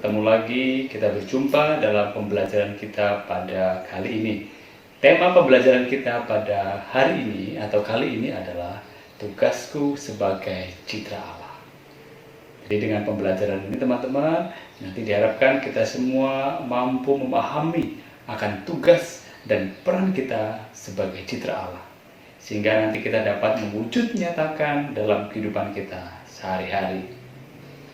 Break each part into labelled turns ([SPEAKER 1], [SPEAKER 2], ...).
[SPEAKER 1] ketemu lagi, kita berjumpa dalam pembelajaran kita pada kali ini. Tema pembelajaran kita pada hari ini atau kali ini adalah tugasku sebagai citra Allah. Jadi dengan pembelajaran ini teman-teman, nanti diharapkan kita semua mampu memahami akan tugas dan peran kita sebagai citra Allah. Sehingga nanti kita dapat mewujud nyatakan dalam kehidupan kita sehari-hari.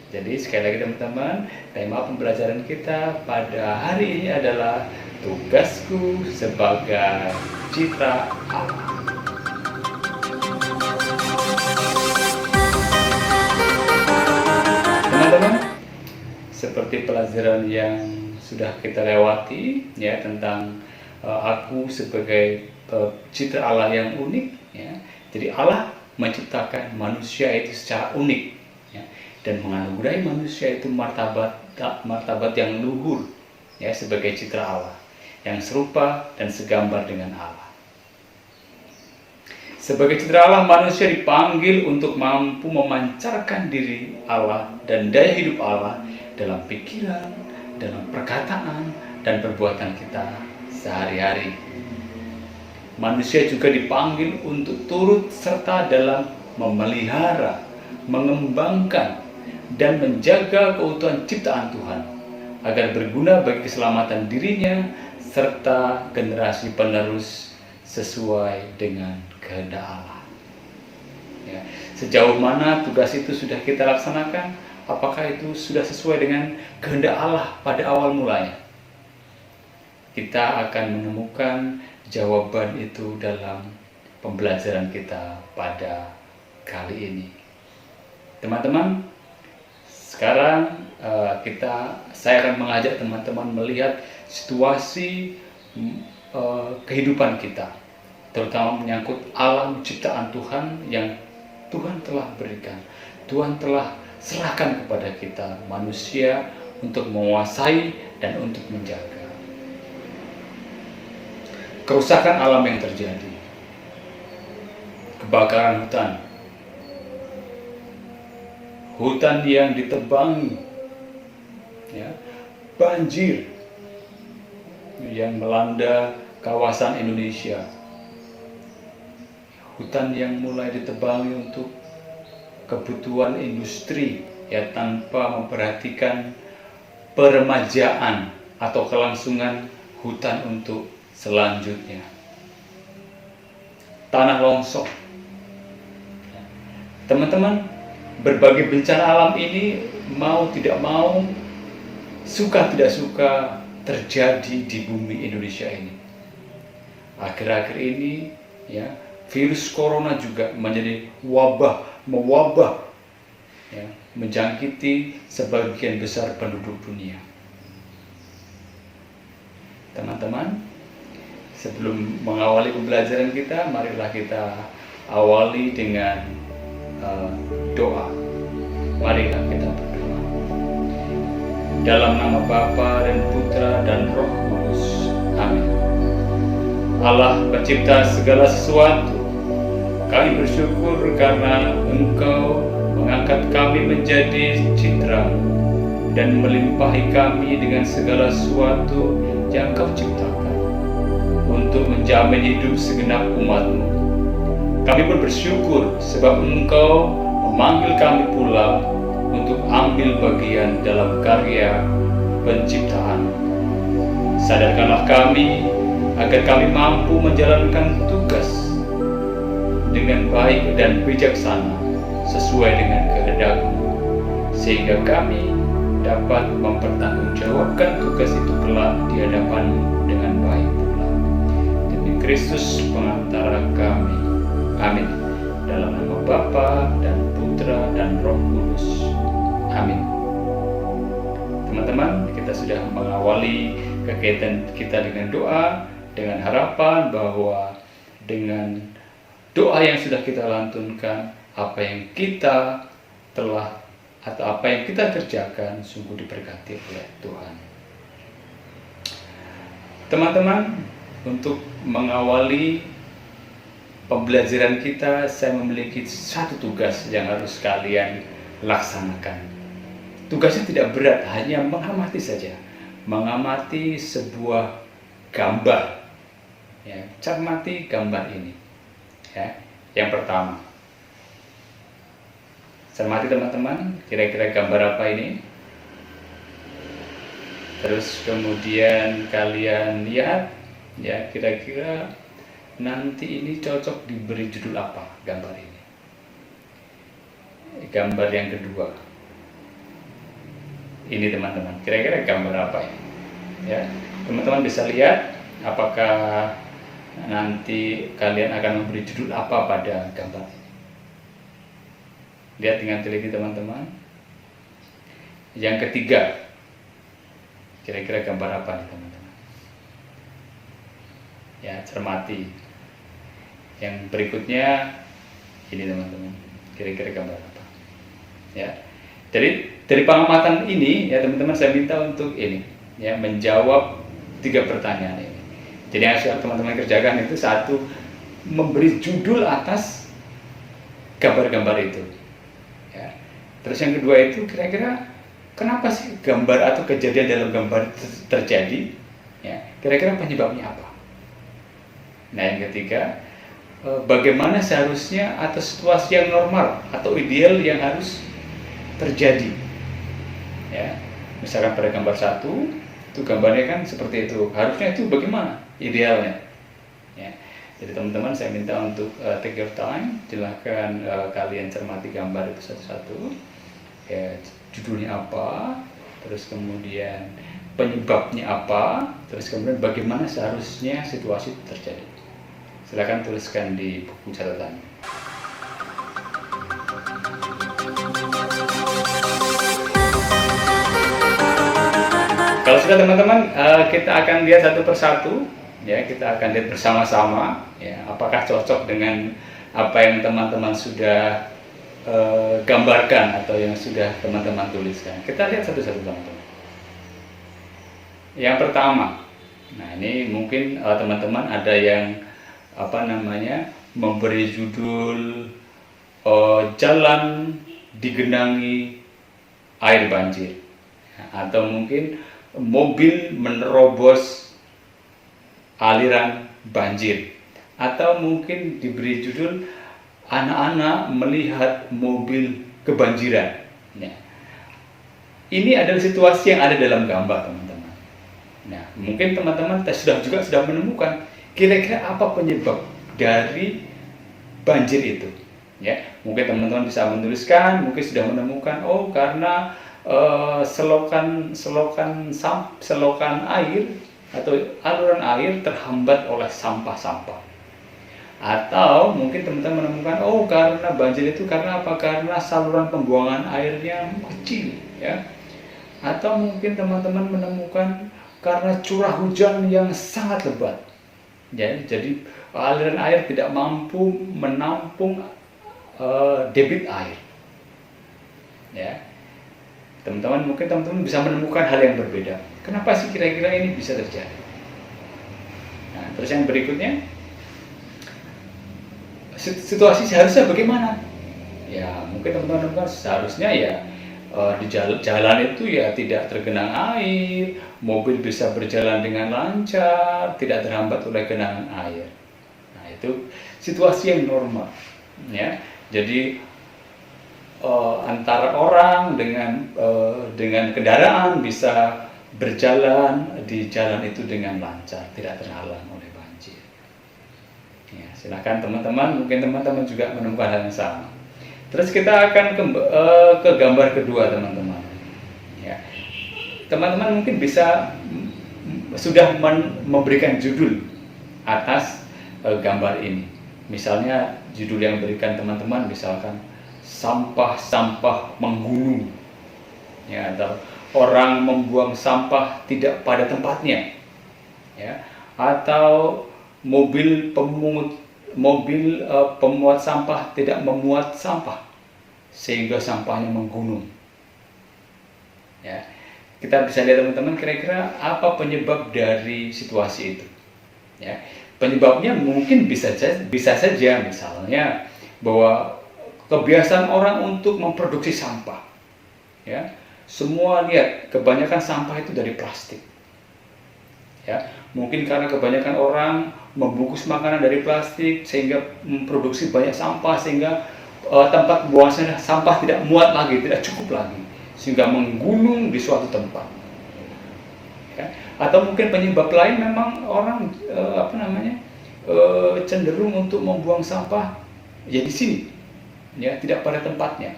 [SPEAKER 1] Jadi sekali lagi teman-teman, tema pembelajaran kita pada hari ini adalah tugasku sebagai citra Allah. Teman-teman, seperti pelajaran yang sudah kita lewati ya tentang aku sebagai citra Allah yang unik ya. Jadi Allah menciptakan manusia itu secara unik ya, dan menganugerahi manusia itu martabat yang luhur ya sebagai citra Allah yang serupa dan segambar dengan Allah. Sebagai citra Allah, manusia dipanggil untuk mampu memancarkan diri Allah dan daya hidup Allah dalam pikiran, dalam perkataan dan perbuatan kita sehari-hari. Manusia juga dipanggil untuk turut serta dalam memelihara, mengembangkan, dan menjaga keutuhan ciptaan Tuhan agar berguna bagi keselamatan dirinya serta generasi penerus sesuai dengan kehendak Allah. Ya, sejauh mana tugas itu sudah kita laksanakan? Apakah itu sudah sesuai dengan kehendak Allah pada awal mulanya? Kita akan menemukan jawaban itu dalam pembelajaran kita pada kali ini. Teman-teman, sekarang saya akan mengajak teman-teman melihat situasi kehidupan kita, terutama menyangkut alam ciptaan Tuhan yang Tuhan telah berikan. Tuhan telah serahkan kepada kita manusia untuk menguasai dan untuk menjaga. Kerusakan alam yang terjadi, kebakaran hutan yang ditebangi, ya, banjir yang melanda kawasan Indonesia, hutan yang mulai ditebangi untuk kebutuhan industri, ya, tanpa memperhatikan peremajaan atau kelangsungan hutan untuk selanjutnya. Tanah longsor. Teman-teman, berbagai bencana alam ini mau tidak mau, suka tidak suka terjadi di bumi Indonesia ini. Akhir-akhir ini ya, virus corona juga menjadi mewabah ya, menjangkiti sebagian besar penduduk dunia. Teman-teman, sebelum mengawali pembelajaran kita, marilah kita awali dengan doa. Marilah kita berdoa. Dalam nama Bapa dan Putra dan Roh Kudus. Amin. Allah pencipta segala sesuatu, kami bersyukur karena Engkau mengangkat kami menjadi citra-Mu dan melimpahi kami dengan segala sesuatu yang Kau ciptakan untuk menjamin hidup segenap umat-Mu. Kami pun bersyukur sebab Engkau memanggil kami pula untuk ambil bagian dalam karya penciptaan. Sadarkanlah kami agar kami mampu menjalankan tugas dengan baik dan bijaksana sesuai dengan kehendak-Mu, sehingga kami dapat mempertanggungjawabkan tugas itu kelak di hadapan-Mu dengan baik pula. Demi Kristus pengantara kami. Amin. Dalam nama Bapa dan Putra dan Roh Kudus. Amin. Teman-teman, kita sudah mengawali kegiatan kita dengan doa, dengan harapan bahwa dengan doa yang sudah kita lantunkan, apa yang kita telah atau apa yang kita kerjakan sungguh diberkati oleh Tuhan. Teman-teman, untuk mengawali pembelajaran kita, saya memiliki satu tugas yang harus kalian laksanakan. tugasnya tidak berat, hanya mengamati saja, mengamati sebuah gambar. Ya, cermati gambar ini. Ya, yang pertama, cermati teman-teman, kira-kira gambar apa ini? Terus kemudian kalian lihat, ya kira-kira nanti ini cocok diberi judul apa gambar ini. Gambar yang kedua, ini teman-teman, kira-kira gambar apa ini? Ya, teman-teman bisa lihat apakah nanti kalian akan memberi judul apa pada gambar ini. Lihat dengan teliti teman-teman. Yang ketiga, kira-kira gambar apa nih teman-teman? Ya, cermati. Yang berikutnya ini teman-teman, kira-kira gambar apa? Ya, jadi dari pengamatan ini ya teman-teman, saya minta untuk ini ya, menjawab 3 pertanyaan ini. Jadi yang harus teman-teman kerjakan itu, satu, memberi judul atas gambar-gambar itu. Ya. Terus yang kedua itu, kira-kira kenapa sih gambar atau kejadian dalam gambar terjadi? Ya, kira-kira penyebabnya apa? Nah, yang ketiga, bagaimana seharusnya atau situasi yang normal atau ideal yang harus terjadi? Ya, misalkan pada gambar 1, itu gambarnya kan seperti itu. Harusnya itu bagaimana idealnya? Ya. Jadi teman-teman, saya minta untuk take your time, silahkan kalian cermati gambar itu satu-satu. Ya, judulnya apa, terus kemudian penyebabnya apa, terus kemudian bagaimana seharusnya situasi itu terjadi. Silakan tuliskan di buku catatan. Kalau sudah teman-teman, kita akan lihat satu persatu, ya kita akan lihat bersama-sama, ya apakah cocok dengan apa yang teman-teman sudah gambarkan atau yang sudah teman-teman tuliskan. Kita lihat satu-satu teman-teman. Yang pertama, nah ini mungkin teman-teman ada yang memberi judul jalan digenangi air banjir, atau mungkin mobil menerobos aliran banjir, atau mungkin diberi judul anak-anak melihat mobil kebanjiran. Nah, ini adalah situasi yang ada dalam gambar teman-teman. Nah, mungkin teman-teman sudah menemukan kira-kira apa penyebab dari banjir itu. Ya, mungkin teman-teman bisa menuliskan, mungkin sudah menemukan, oh karena selokan air atau aluran air terhambat oleh sampah-sampah. Atau mungkin teman-teman menemukan, oh karena banjir itu karena apa? Karena saluran pembuangan airnya kecil, ya. Atau mungkin teman-teman menemukan karena curah hujan yang sangat lebat. Ya, jadi aliran air tidak mampu menampung debit air. Ya, teman-teman mungkin bisa menemukan hal yang berbeda. Kenapa sih kira-kira ini bisa terjadi? Nah, terus yang berikutnya, situasi seharusnya bagaimana? Ya, mungkin teman-teman menemukan seharusnya ya di jalan itu ya tidak tergenang air, mobil bisa berjalan dengan lancar, tidak terhambat oleh genangan air. Nah, itu situasi yang normal, ya. Jadi antara orang dengan kendaraan bisa berjalan di jalan itu dengan lancar, tidak terhalang oleh banjir. Ya, silakan teman-teman, mungkin teman-teman juga menemukan hal yang sama. Terus kita akan ke gambar kedua teman-teman. Ya, teman-teman mungkin bisa sudah memberikan judul atas gambar ini. Misalnya judul yang diberikan teman-teman misalkan sampah-sampah menggunung, ya, atau orang membuang sampah tidak pada tempatnya, ya, atau mobil pemuat sampah tidak memuat sampah sehingga sampahnya menggunung. Ya, kita bisa lihat teman-teman kira-kira apa penyebab dari situasi itu. Ya, penyebabnya mungkin bisa saja misalnya bahwa kebiasaan orang untuk memproduksi sampah, ya, Semua lihat, kebanyakan sampah itu dari plastik. Ya, mungkin karena kebanyakan orang membungkus makanan dari plastik sehingga memproduksi banyak sampah, sehingga tempat buang sampah tidak muat lagi, tidak cukup lagi, sehingga menggunung di suatu tempat. Ya. Atau mungkin penyebab lain memang orang cenderung untuk membuang sampah ya di sini, ya tidak pada tempatnya,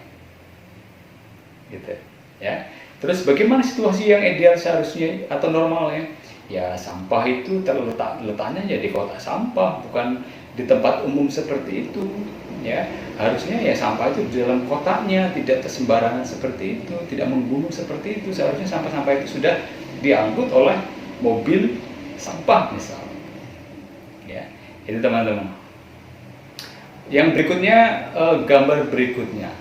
[SPEAKER 1] gitu. Ya, terus bagaimana situasi yang ideal seharusnya atau normalnya? Ya sampah itu letaknya ya di kotak sampah, bukan di tempat umum seperti itu. Ya harusnya ya sampah itu di dalam kotaknya, tidak sembarangan seperti itu, tidak menggunung seperti itu. Seharusnya sampah-sampah itu sudah diangkut oleh mobil sampah misal. Ya itu teman-teman. Yang berikutnya, gambar berikutnya.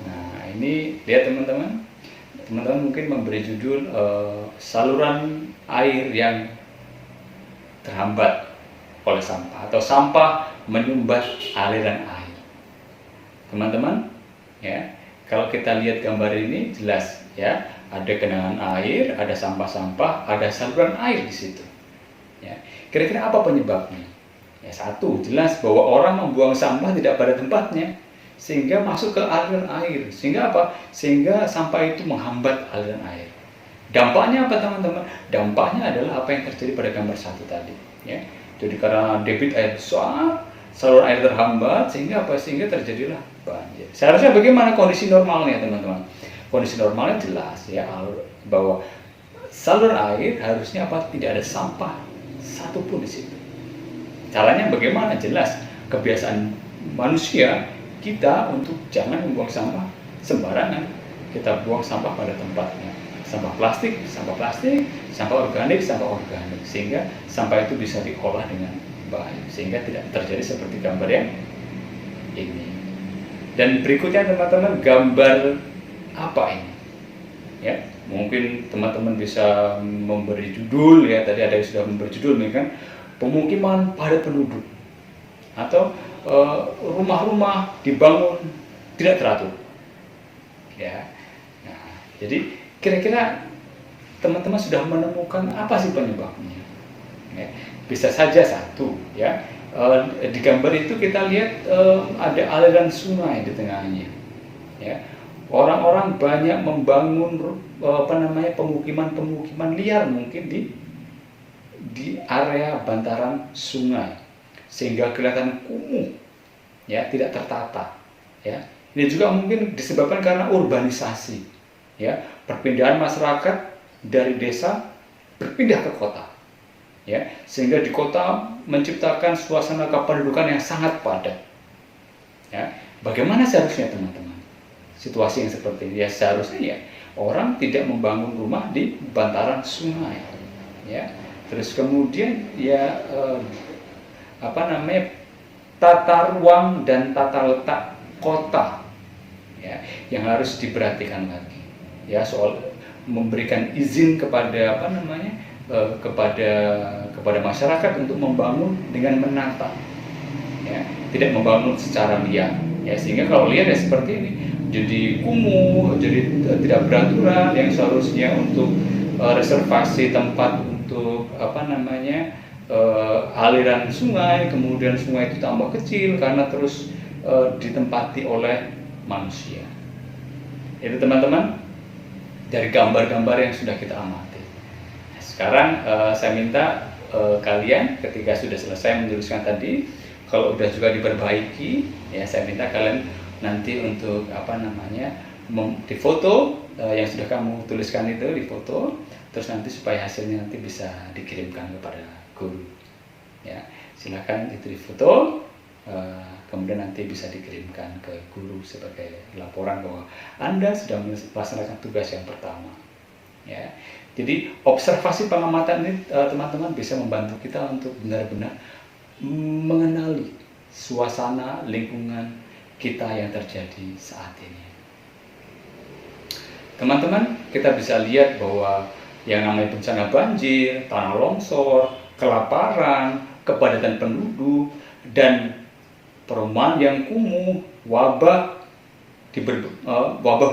[SPEAKER 1] Nah ini lihat teman-teman. Teman-teman mungkin memberi judul saluran air yang terhambat oleh sampah, atau sampah menyumbat aliran air. Teman-teman, ya kalau kita lihat gambar ini jelas ya, ada genangan air, ada sampah-sampah, ada saluran air di situ. Ya, kira-kira apa penyebabnya? Ya satu, jelas bahwa orang membuang sampah tidak pada tempatnya, sehingga masuk ke aliran air. Sehingga apa? Sehingga sampah itu menghambat aliran air. Dampaknya apa teman-teman? Dampaknya adalah apa yang terjadi pada gambar satu tadi. Ya. Jadi karena debit air besar, saluran air terhambat, sehingga apa? Sehingga terjadilah banjir. Seharusnya bagaimana kondisi normalnya teman-teman? Kondisi normalnya jelas ya, bahwa saluran air harusnya apa? Tidak ada sampah satupun di situ. Caranya bagaimana? Jelas kebiasaan manusia kita untuk jangan membuang sampah sembarangan. Kita buang sampah pada tempatnya. Sampah plastik, sampah organik, sehingga sampah itu bisa diolah dengan baik, sehingga tidak terjadi seperti gambar yang ini. Dan berikutnya teman-teman, gambar apa ini? Ya, mungkin teman-teman bisa memberi judul ya, tadi ada yang sudah memberi judul nih kan, pemukiman padat penduduk, atau rumah-rumah dibangun tidak teratur. Ya, nah, jadi kira-kira teman-teman sudah menemukan apa sih penyebabnya? Ya, bisa saja satu, ya di gambar itu kita lihat ada aliran sungai di tengahnya. Ya, orang-orang banyak membangun pemukiman liar mungkin di area bantaran sungai, sehingga kelihatan kumuh, ya tidak tertata. Ya, ini juga mungkin disebabkan karena urbanisasi, ya perpindahan masyarakat dari desa berpindah ke kota, ya sehingga di kota menciptakan suasana kependudukan yang sangat padat. Ya, bagaimana seharusnya teman-teman situasi yang seperti ini? Ya seharusnya ya orang tidak membangun rumah di bantaran sungai, ya terus kemudian ya tata ruang dan tata letak kota ya yang harus diperhatikan lagi, ya soal memberikan izin kepada kepada masyarakat untuk membangun dengan menata, ya tidak membangun secara liar, ya sehingga kalau liar ya seperti ini, jadi kumuh, jadi tidak beraturan, yang seharusnya untuk reservasi tempat untuk aliran sungai, kemudian sungai itu tambah kecil karena terus ditempati oleh manusia. Itu teman-teman dari gambar-gambar yang sudah kita amati. Sekarang saya minta kalian ketika sudah selesai menuliskan tadi, kalau sudah juga diperbaiki, ya saya minta kalian nanti untuk difoto yang sudah kamu tuliskan itu, difoto, terus nanti supaya hasilnya nanti bisa dikirimkan kepada guru. Ya, silakan itu difoto, kemudian nanti bisa dikirimkan ke guru sebagai laporan bahwa Anda sudah melaksanakan tugas yang pertama. Ya, jadi observasi pengamatan ini teman-teman bisa membantu kita untuk benar-benar mengenali suasana lingkungan kita yang terjadi saat ini. Teman-teman, kita bisa lihat bahwa yang namanya bencana banjir, tanah longsor, kelaparan, kepadatan penduduk, dan perumahan yang kumuh, wabah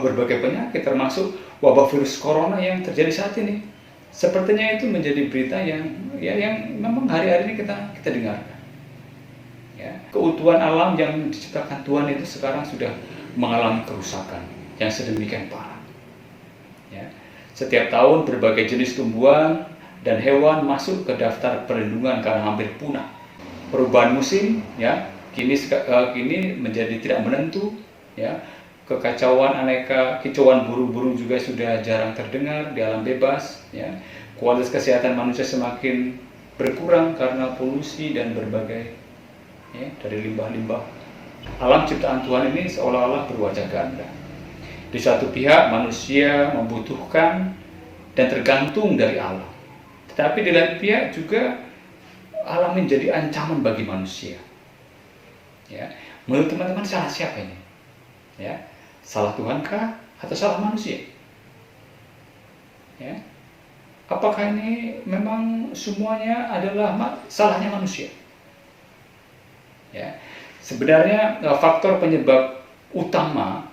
[SPEAKER 1] berbagai penyakit, termasuk wabah virus corona yang terjadi saat ini. Sepertinya itu menjadi berita yang memang hari-hari ini kita dengarkan. Ya, keutuhan alam yang diciptakan Tuhan itu sekarang sudah mengalami kerusakan yang sedemikian parah. Ya, setiap tahun berbagai jenis tumbuhan dan hewan masuk ke daftar perlindungan karena hampir punah. Perubahan musim, ya, kini menjadi tidak menentu. Ya, kekacauan kicauan burung-burung juga sudah jarang terdengar di alam bebas. Ya, kualitas kesehatan manusia semakin berkurang karena polusi dan berbagai dari limbah-limbah. Alam ciptaan Tuhan ini seolah-olah berwajah ganda. Di satu pihak manusia membutuhkan dan tergantung dari alam, tetapi di lain pihak juga alam menjadi ancaman bagi manusia. Ya, menurut teman-teman salah siapa ini? Ya, salah Tuhankah atau salah manusia? Ya, apakah ini memang semuanya adalah salahnya manusia? Ya, sebenarnya faktor penyebab utama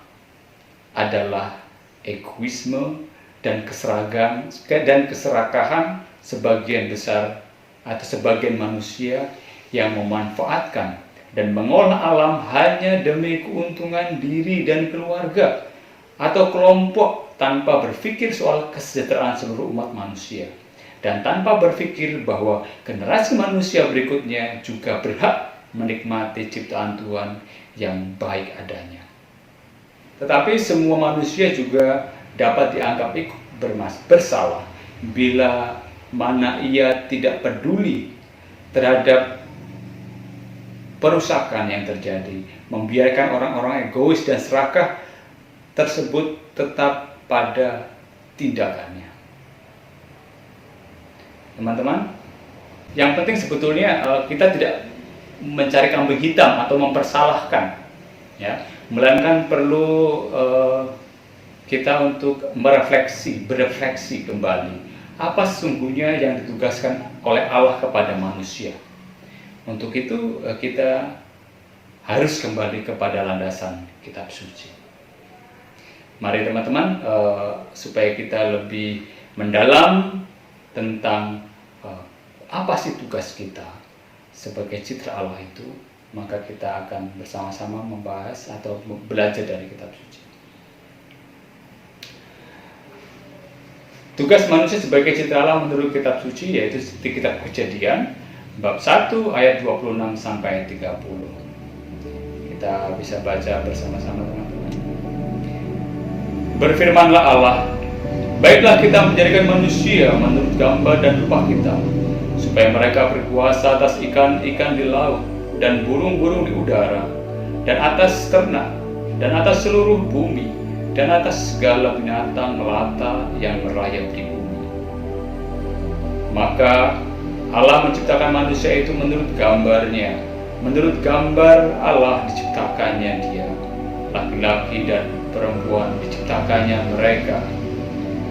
[SPEAKER 1] adalah egoisme dan keserakahan sebagian besar atau sebagian manusia yang memanfaatkan dan mengolah alam hanya demi keuntungan diri dan keluarga atau kelompok tanpa berpikir soal kesejahteraan seluruh umat manusia dan tanpa berpikir bahwa generasi manusia berikutnya juga berhak menikmati ciptaan Tuhan yang baik adanya. Tetapi semua manusia juga dapat dianggap bersalah bila mana ia tidak peduli terhadap perusakan yang terjadi, membiarkan orang-orang egois dan serakah tersebut tetap pada tindakannya. Teman-teman, yang penting sebetulnya kita tidak mencari kambing hitam atau mempersalahkan, ya, melainkan perlu kita untuk berefleksi kembali apa sesungguhnya yang ditugaskan oleh Allah kepada manusia. Untuk itu kita harus kembali kepada landasan kitab suci. Mari teman-teman, supaya kita lebih mendalam tentang apa sih tugas kita sebagai citra Allah itu, maka kita akan bersama-sama membahas atau belajar dari kitab suci. Tugas manusia sebagai citra Allah menurut kitab suci yaitu di kitab Kejadian bab 1 ayat 26 sampai 30. Kita bisa baca bersama-sama teman-teman. Berfirmanlah Allah, baiklah kita menjadikan manusia menurut gambar dan rupa kita, supaya mereka berkuasa atas ikan-ikan di laut dan burung-burung di udara, dan atas ternak, dan atas seluruh bumi, dan atas segala binatang melata yang merayap di bumi. Maka Allah menciptakan manusia itu menurut gambarnya, menurut gambar Allah diciptakannya dia, laki-laki dan perempuan diciptakannya mereka.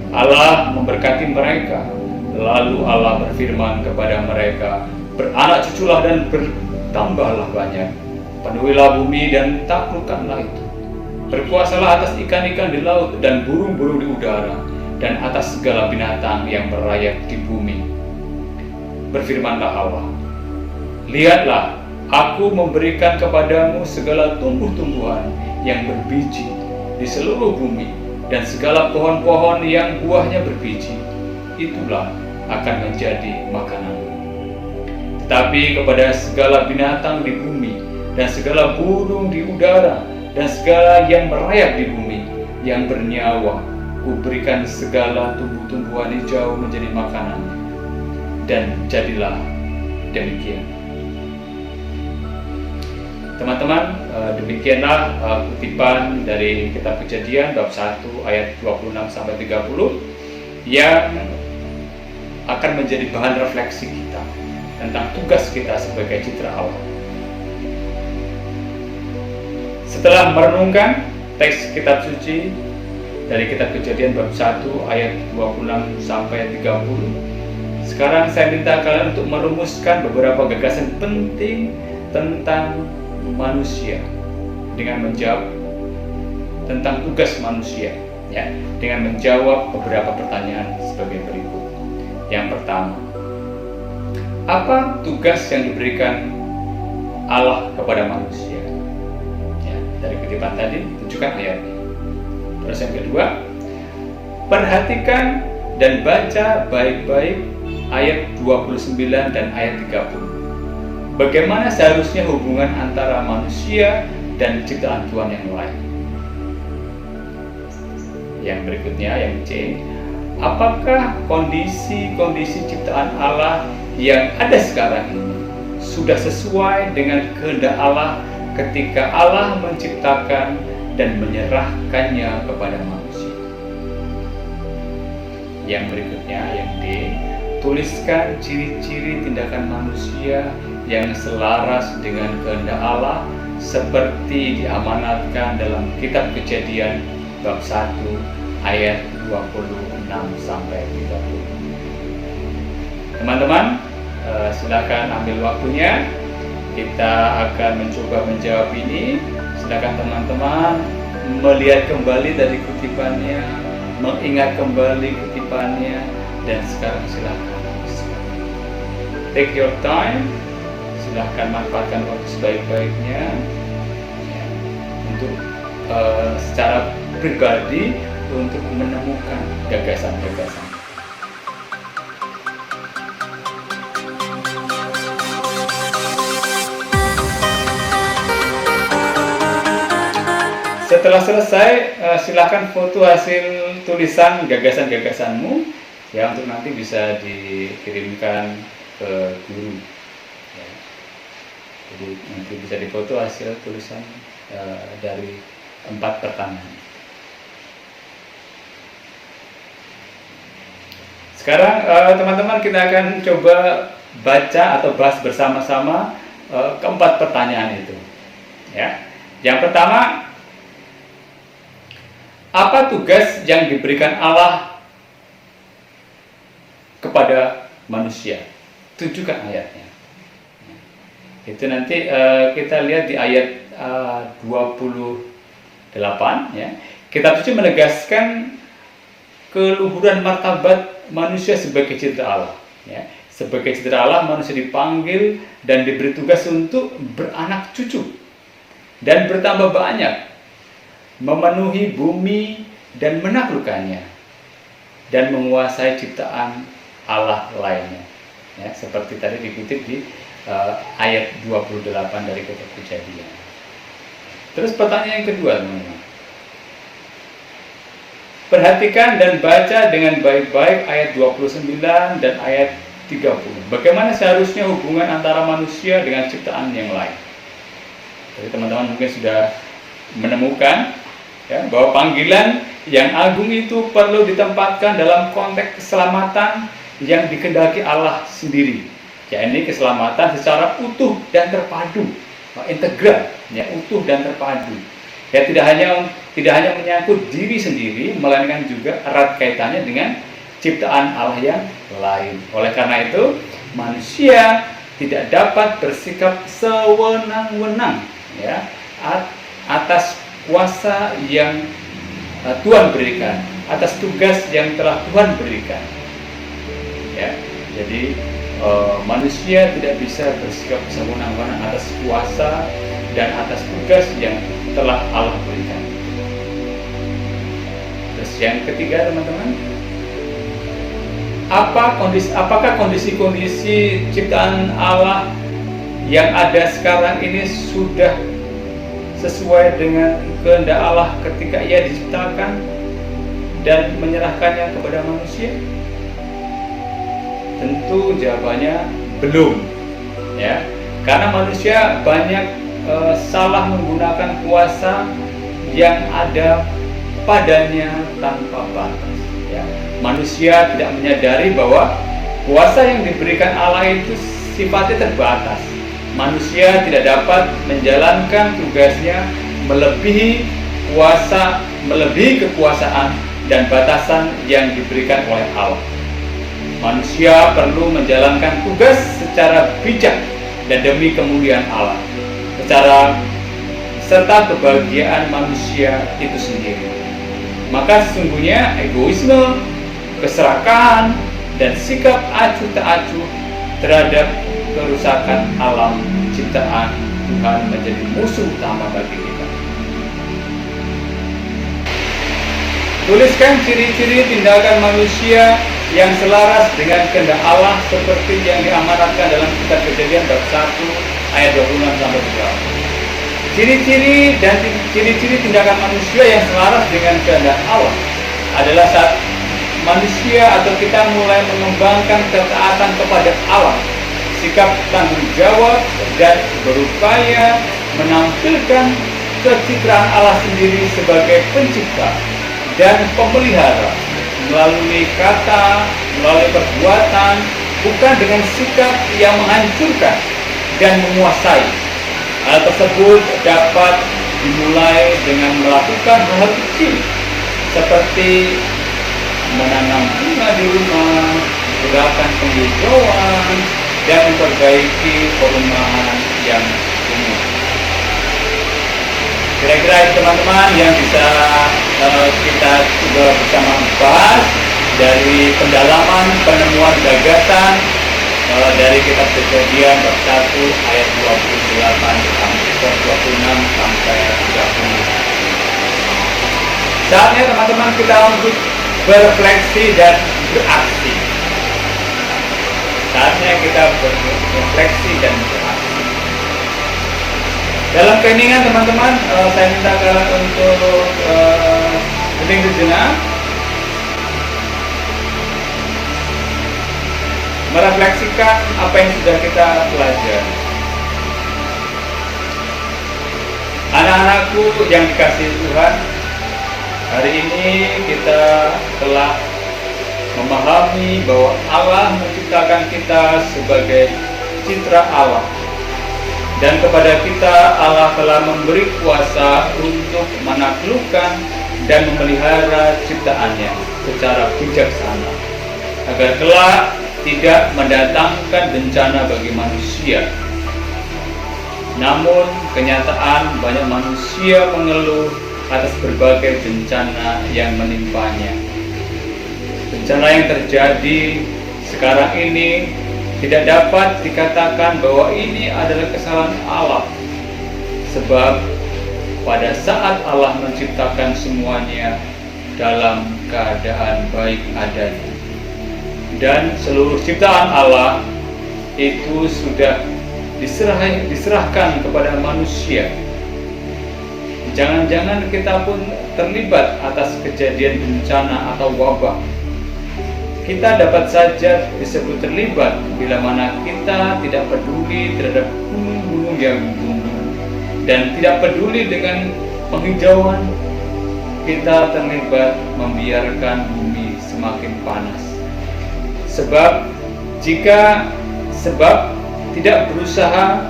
[SPEAKER 1] Allah memberkati mereka. Lalu Allah berfirman kepada mereka, beranak cuculah dan bertambahlah banyak, penuhilah bumi dan taklukkanlah itu. Berkuasalah atas ikan-ikan di laut dan burung-burung di udara, dan atas segala binatang yang merayap di bumi. Berfirmanlah Allah, lihatlah, aku memberikan kepadamu segala tumbuh-tumbuhan yang berbiji di seluruh bumi, dan segala pohon-pohon yang buahnya berbiji, itulah akan menjadi makanan. Tetapi kepada segala binatang di bumi dan segala burung di udara dan segala yang merayap di bumi yang bernyawa, kuberikan segala tumbuh-tumbuhan hijau menjadi makanan. Dan jadilah demikian. Teman-teman, demikianlah kutipan dari kitab Kejadian bab 1 ayat 26 sampai 30 yang akan menjadi bahan refleksi kita tentang tugas kita sebagai citra Allah. Setelah merenungkan teks kitab suci dari kitab Kejadian bab 1 ayat 26 sampai 30, sekarang saya minta kalian untuk merumuskan beberapa gagasan penting tentang manusia dengan menjawab tentang tugas manusia ya, dengan menjawab beberapa pertanyaan sebagai berikut. Yang pertama, apa tugas yang diberikan Allah kepada manusia? Ya, dari kutipan tadi, tunjukkan ayatnya. Terus yang kedua, perhatikan dan baca baik-baik ayat 29 dan ayat 30. Bagaimana seharusnya hubungan antara manusia dan ciptaan Tuhan yang lain? Yang berikutnya, yang C, apakah kondisi-kondisi ciptaan Allah yang ada sekarang ini sudah sesuai dengan kehendak Allah ketika Allah menciptakan dan menyerahkannya kepada manusia? Yang berikutnya, yang D, tuliskan ciri-ciri tindakan manusia yang selaras dengan kehendak Allah seperti diamanatkan dalam kitab Kejadian bab 1 ayat 26 sampai 30. Teman-teman, silakan ambil waktunya. Kita akan mencoba menjawab ini. Silakan teman-teman melihat kembali dari kutipannya, mengingat kembali kutipannya, dan sekarang silakan take your time. Silahkan manfaatkan waktu sebaik-baiknya ya, untuk secara pribadi untuk menemukan gagasan-gagasan. Setelah selesai, silakan foto hasil tulisan gagasan-gagasanmu ya, untuk nanti bisa dikirimkan ke guru. Jadi nanti bisa difoto hasil tulisan dari 4 pertanyaan. Sekarang teman-teman, kita akan coba baca atau bahas bersama-sama keempat pertanyaan itu. Ya. Yang pertama, apa tugas yang diberikan Allah kepada manusia? Tunjukkan ayatnya. Itu nanti kita lihat di ayat 28 ya. Kitab suci menegaskan keluhuran martabat manusia sebagai citra Allah ya. Sebagai citra Allah, manusia dipanggil dan diberi tugas untuk beranak cucu dan bertambah banyak, memenuhi bumi dan menaklukkannya, dan menguasai ciptaan Allah lainnya ya, seperti tadi dikutip di ayat 28 dari kitab Kejadian. Terus pertanyaan yang kedua, teman-teman. Perhatikan dan baca dengan baik-baik ayat 29 dan ayat 30. Bagaimana seharusnya hubungan antara manusia dengan ciptaan yang lain? Jadi teman-teman mungkin sudah menemukan ya, bahwa panggilan yang agung itu perlu ditempatkan dalam konteks keselamatan yang dikehendaki Allah sendiri. Ya, ini keselamatan secara utuh dan terpadu, integral, ya, utuh dan terpadu. Ya, tidak hanya menyangkut diri sendiri, melainkan juga erat kaitannya dengan ciptaan Allah yang lain. Oleh karena itu, manusia tidak dapat bersikap sewenang-wenang ya, atas kuasa yang Tuhan berikan, atas tugas yang telah Tuhan berikan. Ya, jadi manusia tidak bisa bersikap sewenang-wenang atas kuasa dan atas tugas yang telah Allah berikan. Terus yang ketiga, teman-teman, apakah kondisi-kondisi ciptaan Allah yang ada sekarang ini sudah sesuai dengan kehendak Allah ketika Ia diciptakan dan menyerahkannya kepada manusia? Tentu jawabannya belum, ya, karena manusia banyak salah menggunakan kuasa yang ada padanya tanpa batas. Ya. Manusia tidak menyadari bahwa kuasa yang diberikan Allah itu sifatnya terbatas. Manusia tidak dapat menjalankan tugasnya melebihi kekuasaan dan batasan yang diberikan oleh Allah. Manusia perlu menjalankan tugas secara bijak dan demi kemuliaan Allah, serta kebahagiaan manusia itu sendiri. maka sesungguhnya egoisme, keserakahan, dan sikap acuh tak acuh terhadap kerusakan alam ciptaan Tuhan menjadi musuh utama bagi kita. Tuliskan ciri-ciri tindakan manusia yang selaras dengan kehendak Allah seperti yang diamanatkan dalam kitab Kejadian bab 1 ayat 26 sampai 28. Ciri-ciri dan ciri-ciri tindakan manusia yang selaras dengan kehendak Allah adalah saat manusia atau kita mulai mengembangkan ketaatan kepada Allah, sikap tanggung jawab, dan berupaya menampilkan kecitraan Allah sendiri sebagai pencipta dan pemelihara melalui kata, melalui perbuatan, bukan dengan sikap yang menghancurkan dan menguasai. Hal tersebut dapat dimulai dengan melakukan hal kecil seperti menanam bunga di rumah, gerakan penghijauan, dan memperbaiki perumahan yang kumuh. Kira-kira teman-teman yang bisa kita coba bersama bahas dari pendalaman penemuan gagasan dari kitab Kejadian bab 1 ayat 28 sampai 26 sampai 30. Saatnya teman-teman kita untuk berefleksi dan beraksi. Saatnya kita berefleksi dan beraksi. Dalam keheningan teman-teman, saya minta kalian untuk hening sejenak, merefleksikan apa yang sudah kita pelajari. Anak-anakku yang dikasihi Tuhan, hari ini kita telah memahami bahwa Allah menciptakan kita sebagai citra Allah. Dan kepada kita Allah telah memberi kuasa untuk menaklukkan dan memelihara ciptaannya secara bijaksana, agar kelak tidak mendatangkan bencana bagi manusia. Namun kenyataan banyak manusia mengeluh atas berbagai bencana yang menimpanya. Bencana yang terjadi sekarang ini tidak dapat dikatakan bahwa ini adalah kesalahan Allah, sebab pada saat Allah menciptakan semuanya dalam keadaan baik adanya, dan seluruh ciptaan Allah itu sudah diserahkan kepada manusia. Jangan-jangan kita pun terlibat atas kejadian bencana atau wabah. Kita dapat saja disebut terlibat bila mana kita tidak peduli terhadap gunung-gunung yang tumbuh dan tidak peduli dengan penghijauan. Kita terlibat membiarkan bumi semakin panas. Sebab tidak berusaha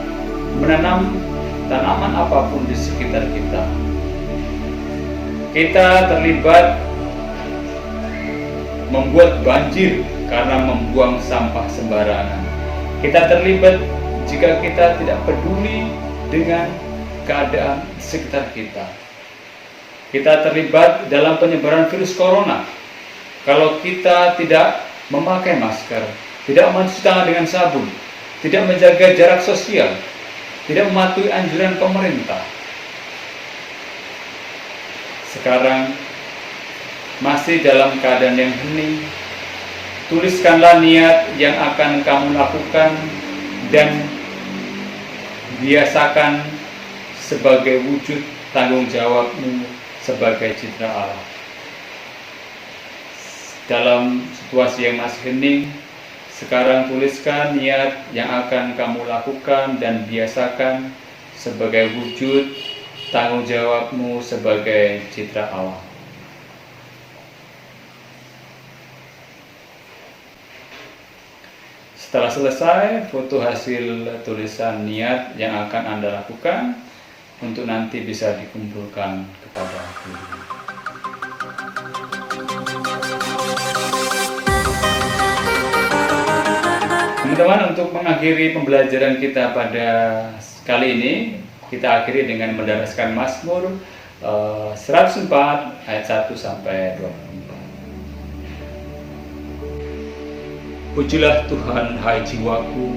[SPEAKER 1] menanam tanaman apapun di sekitar kita. Kita terlibat membuat banjir karena membuang sampah sembarangan. Kita terlibat jika kita tidak peduli dengan keadaan sekitar kita. Kita terlibat dalam penyebaran virus corona kalau kita tidak memakai masker, tidak mencuci tangan dengan sabun, tidak menjaga jarak sosial, tidak mematuhi anjuran pemerintah. Sekarang masih dalam keadaan yang hening, tuliskanlah niat yang akan kamu lakukan dan biasakan sebagai wujud tanggung jawabmu sebagai citra Allah. Dalam situasi yang masih hening, sekarang tuliskan niat yang akan kamu lakukan dan biasakan sebagai wujud tanggung jawabmu sebagai citra Allah. Setelah selesai, foto hasil tulisan niat yang akan Anda lakukan untuk nanti bisa dikumpulkan kepada guru. Teman-teman, untuk mengakhiri pembelajaran kita pada kali ini, kita akhiri dengan mendaraskan Mazmur 104 ayat 1 sampai 24. Pujilah Tuhan, hai jiwaku,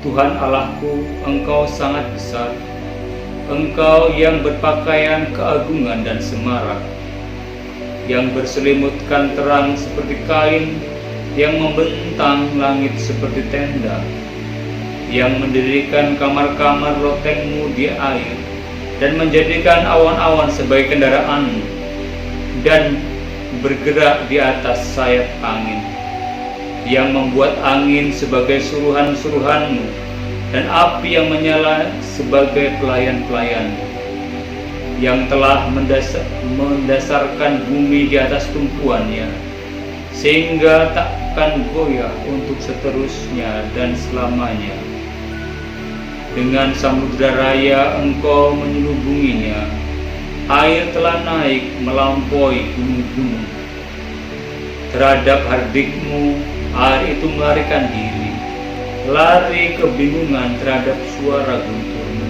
[SPEAKER 1] Tuhan Allahku, Engkau sangat besar. Engkau yang berpakaian keagungan dan semarak, yang berselimutkan terang seperti kain, yang membentang langit seperti tenda, yang mendirikan kamar-kamar lotengmu di air, dan menjadikan awan-awan sebagai kendaraanmu, dan bergerak di atas sayap angin, yang membuat angin sebagai suruhan-suruhanmu, dan api yang menyala sebagai pelayan-pelayanmu, yang telah mendasarkan bumi di atas tumpuannya, sehingga takkan goyah untuk seterusnya dan selamanya. Dengan samudera raya Engkau menyelubunginya, air telah naik melampaui gunung-gunung. Terhadap hardikmu, air itu melarikan diri, lari kebingungan terhadap suara gunturmu.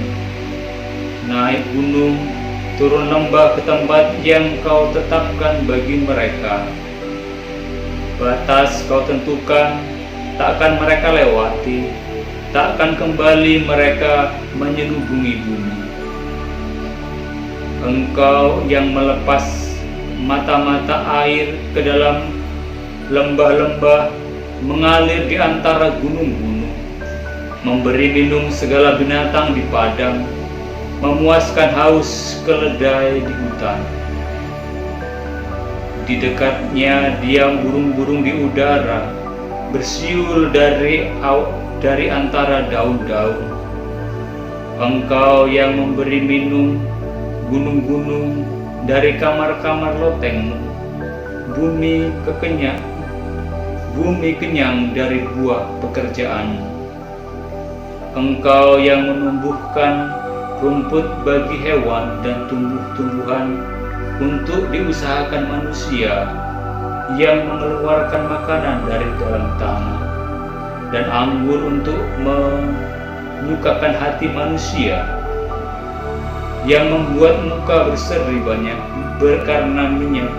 [SPEAKER 1] Naik gunung, turun lembah ke tempat yang Kau tetapkan bagi mereka. Batas Kau tentukan, takkan mereka lewati, takkan kembali mereka menyelubungi bumi. Engkau yang melepas mata-mata air ke dalam lembah-lembah, mengalir di antara gunung-gunung, memberi minum segala binatang di padang, memuaskan haus keledai di hutan. Di dekatnya diam burung-burung di udara, bersiul dari antara daun-daun. Engkau yang memberi minum gunung-gunung dari kamar-kamar lotengmu, bumi kenyang dari buah pekerjaanmu. Engkau yang menumbuhkan rumput bagi hewan dan tumbuh-tumbuhan untuk diusahakan manusia, yang mengeluarkan makanan dari dalam tanah, dan anggur untuk menyukakan hati manusia, yang membuat muka berseri banyak karena minyak,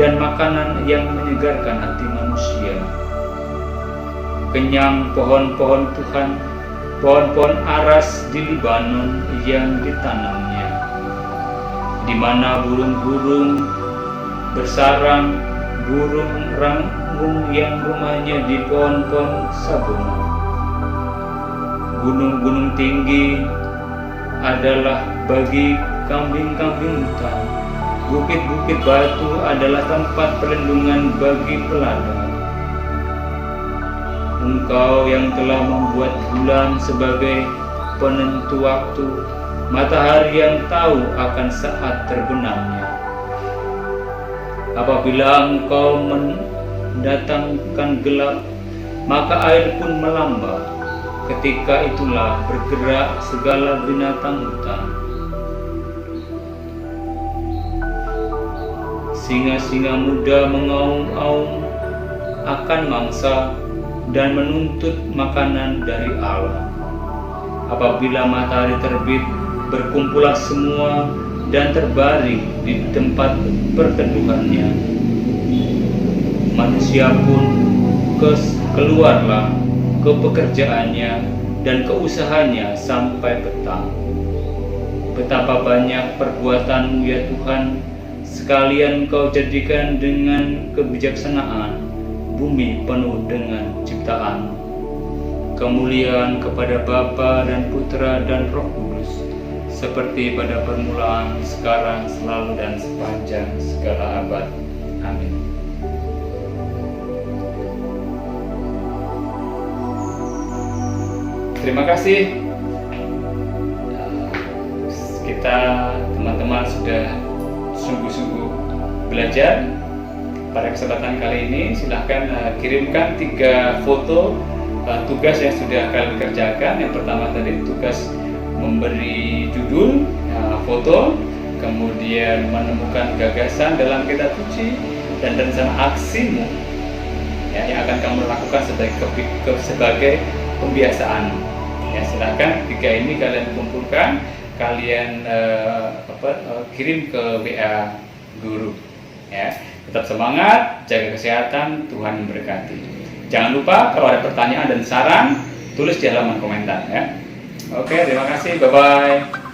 [SPEAKER 1] dan makanan yang menyegarkan hati manusia. Kenyang pohon-pohon Tuhan, pohon-pohon aras di Libanon yang ditanamnya, di mana burung-burung bersarang, burung rangung yang rumahnya di pohon-pohon sabuna. Gunung-gunung tinggi adalah bagi kambing-kambing hutan, bukit-bukit batu adalah tempat perlindungan bagi peladang. Engkau yang telah membuat bulan sebagai penentu waktu, matahari yang tahu akan saat terbenamnya. Apabila Engkau mendatangkan gelap, maka air pun melambat. Ketika itulah bergerak segala binatang hutan. Singa-singa muda mengaum-aum akan mangsa dan menuntut makanan dari Allah. Apabila matahari terbit, berkumpullah semua dan terbaring di tempat perteduhannya. Manusia pun keluarlah ke pekerjaannya dan ke usahanya sampai petang. Betapa banyak perbuatanmu ya Tuhan, sekalian Kau jadikan dengan kebijaksanaan bumi penuh dengan ciptaan. Kemuliaan kepada Bapa dan Putra dan Roh Kudus, seperti pada permulaan, sekarang, selalu, dan sepanjang segala abad. Amin. Terima kasih. Kita teman-teman sudah sungguh-sungguh belajar. Pada kesempatan kali ini silahkan kirimkan 3 foto tugas yang sudah kalian kerjakan. Yang pertama tadi tugas memberi judul foto, kemudian menemukan gagasan dalam kitab suci, dan rencana aksimu yang akan kamu lakukan sebagai pembiasaan. Ya, silahkan 3 ini kalian kumpulkan kalian kirim ke WA guru. Ya, tetap semangat, jaga kesehatan, Tuhan memberkati. Jangan lupa kalau ada pertanyaan dan saran, tulis di halaman komentar ya. Oke, terima kasih, bye bye.